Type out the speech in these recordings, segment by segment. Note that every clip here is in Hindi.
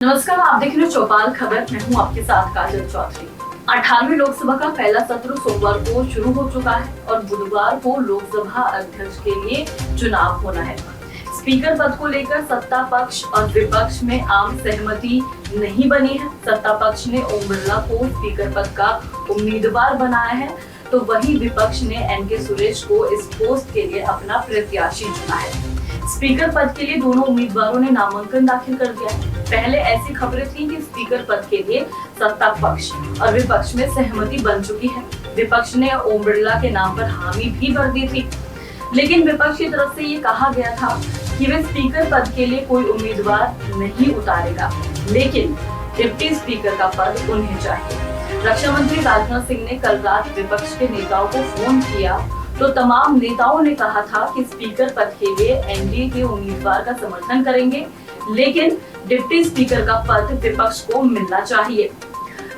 नमस्कार, आप देख रहे हो चौपाल खबर। मैं हूं आपके साथ काजल चौधरी। 18वीं लोकसभा का पहला सत्र सोमवार को शुरू हो चुका है और बुधवार को लोकसभा अध्यक्ष के लिए चुनाव होना है। स्पीकर पद को लेकर सत्ता पक्ष और विपक्ष में आम सहमति नहीं बनी है। सत्ता पक्ष ने ओम बिरला को स्पीकर पद का उम्मीदवार बनाया है, तो वहीं विपक्ष ने एनके सुरेश को इस पोस्ट के लिए अपना प्रत्याशी चुना है। स्पीकर पद के लिए दोनों उम्मीदवारों ने नामांकन दाखिल कर दिया है। पहले ऐसी खबरें थी कि स्पीकर पद के लिए सत्ता पक्ष और विपक्ष में सहमति बन चुकी है। विपक्ष ने ओम बिरला के नाम पर हामी भी भर दी थी, लेकिन विपक्ष की तरफ से ये कहा गया था कि वे स्पीकर पद के लिए कोई उम्मीदवार नहीं उतारेगा, लेकिन डिप्टी स्पीकर का पद उन्हें चाहिए। रक्षा मंत्री राजनाथ सिंह ने कल रात विपक्ष के नेताओं को फोन किया तो तमाम नेताओं ने कहा था कि स्पीकर पद के लिए एनडीए के उम्मीदवार का समर्थन करेंगे, लेकिन डिप्टी स्पीकर का पद विपक्ष को मिलना चाहिए।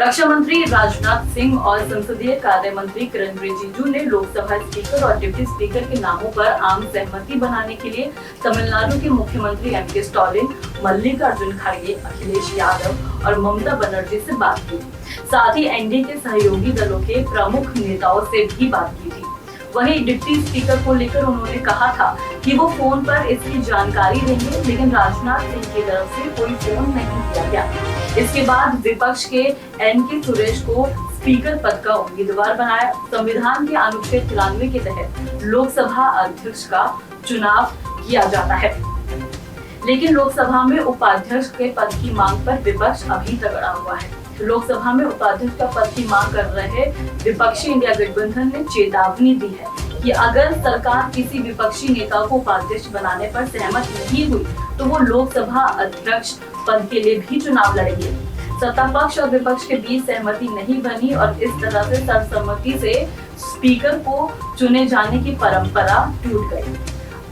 रक्षा मंत्री राजनाथ सिंह और संसदीय कार्य मंत्री किरण रिजिजू ने लोकसभा स्पीकर और डिप्टी स्पीकर के नामों पर आम सहमति बनाने के लिए तमिलनाडु के मुख्यमंत्री एम.के. स्टालिन, मल्लिकार्जुन खड़गे, अखिलेश यादव और ममता बनर्जी से बात की। साथ ही एनडीए के सहयोगी दलों के प्रमुख नेताओं से भी बात की थी। वहीं डिप्टी स्पीकर को लेकर उन्होंने कहा था कि वो फोन पर इसकी जानकारी देंगे, लेकिन राजनाथ सिंह की तरफ से कोई फोन नहीं किया गया। इसके बाद विपक्ष के एनके सुरेश को स्पीकर पद का उम्मीदवार बनाया। संविधान के अनुच्छेद 93 के तहत लोकसभा अध्यक्ष का चुनाव किया जाता है, लेकिन लोकसभा में उपाध्यक्ष के पद की मांग पर विपक्ष अभी तगड़ा हुआ है। लोकसभा में उपाध्यक्ष का पद की मांग कर रहे विपक्षी इंडिया गठबंधन ने चेतावनी दी है कि अगर सरकार किसी विपक्षी नेता को उपाध्यक्ष बनाने पर सहमत नहीं हुई तो वो लोकसभा अध्यक्ष पद के लिए भी चुनाव लड़ेगी। सत्ता पक्ष और विपक्ष के बीच सहमति नहीं बनी और इस तरह से सर्वसम्मति से स्पीकर को चुने जाने की परंपरा टूट गई।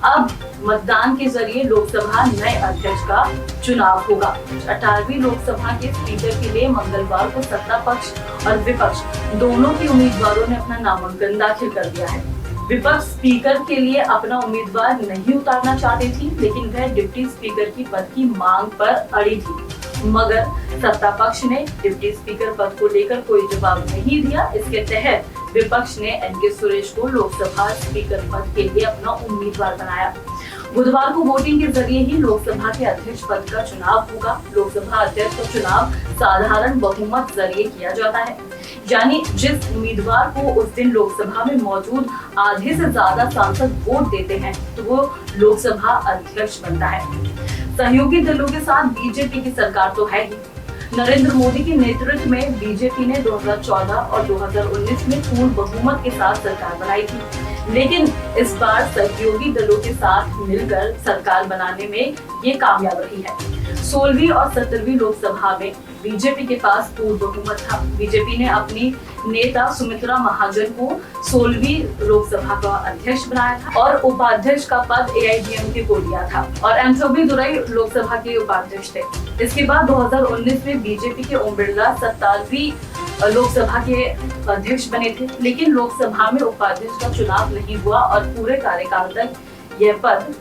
अब मतदान के जरिए लोकसभा नए अध्यक्ष का चुनाव होगा। 18वीं लोकसभा के स्पीकर के लिए मंगलवार को सत्ता पक्ष और विपक्ष दोनों के उम्मीदवारों ने अपना नामांकन दाखिल कर दिया है। विपक्ष स्पीकर के लिए अपना उम्मीदवार नहीं उतारना चाहती थी, लेकिन वह डिप्टी स्पीकर की पद की मांग पर अड़ी थी, मगर सत्ता पक्ष ने डिप्टी स्पीकर पद को लेकर कोई जवाब नहीं दिया। इसके तहत विपक्ष ने एनके सुरेश को लोकसभा स्पीकर पद के लिए अपना उम्मीदवार बनाया। बुधवार को वोटिंग के जरिए ही लोकसभा के अध्यक्ष पद का चुनाव होगा। लोकसभा अध्यक्ष का चुनाव साधारण बहुमत जरिए किया जाता है, यानी जिस उम्मीदवार को उस दिन लोकसभा में मौजूद आधे से ज्यादा सांसद वोट देते हैं तो वो लोकसभा अध्यक्ष बनता है। सहयोगी दलों के साथ बीजेपी की सरकार तो है ही। नरेंद्र मोदी के नेतृत्व में बीजेपी ने 2014 और 2019 में पूर्ण बहुमत के साथ सरकार बनाई थी, लेकिन इस बार सहयोगी दलों के साथ मिलकर सरकार बनाने में ये कामयाब रही है। 16वीं और 17वीं लोकसभा में बीजेपी के पास पूर्ण बहुमत था। बीजेपी ने अपनी नेता सुमित्रा महाजन को 16वीं लोकसभा का अध्यक्ष बनाया था और उपाध्यक्ष का पद एआईएडीएमके को दिया था और एम दुरई लोकसभा के उपाध्यक्ष थे। इसके बाद 2019 में बीजेपी के ओम बिरला 17वीं लोकसभा के अध्यक्ष बने थे, लेकिन लोकसभा में उपाध्यक्ष का चुनाव नहीं हुआ और पूरे कार्यकाल तक यह पद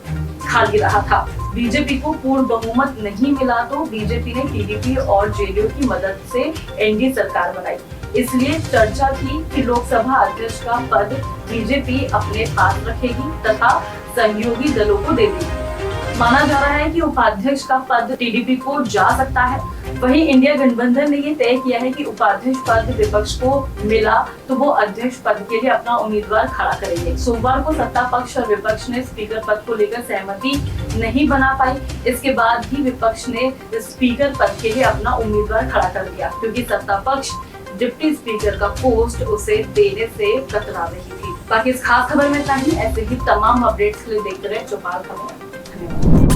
खाली रहा था। बीजेपी को पूर्ण बहुमत नहीं मिला तो बीजेपी ने टीडीपी और जेडीयू की मदद से एनडीए सरकार बनाई। इसलिए चर्चा थी कि लोकसभा अध्यक्ष का पद बीजेपी अपने पास रखेगी तथा सहयोगी दलों को देगी। माना जा रहा है कि उपाध्यक्ष का पद टीडीपी को जा सकता है। वहीं इंडिया गठबंधन ने ये तय किया है कि उपाध्यक्ष पद विपक्ष को मिला तो वो अध्यक्ष पद के लिए अपना उम्मीदवार खड़ा करेंगे। सोमवार को सत्ता पक्ष और विपक्ष ने स्पीकर पद को लेकर सहमति नहीं बना पाई। इसके बाद ही विपक्ष ने स्पीकर पद के लिए अपना उम्मीदवार खड़ा कर दिया, क्योंकि सत्ता पक्ष डिप्टी स्पीकर का पोस्ट उसे देने से कतरा रही थी। बाकी इस खास खबर में इतना ही। ऐसे ही तमाम अपडेट्स के लिए देखते रहे चौपाल खबर। धन्यवाद।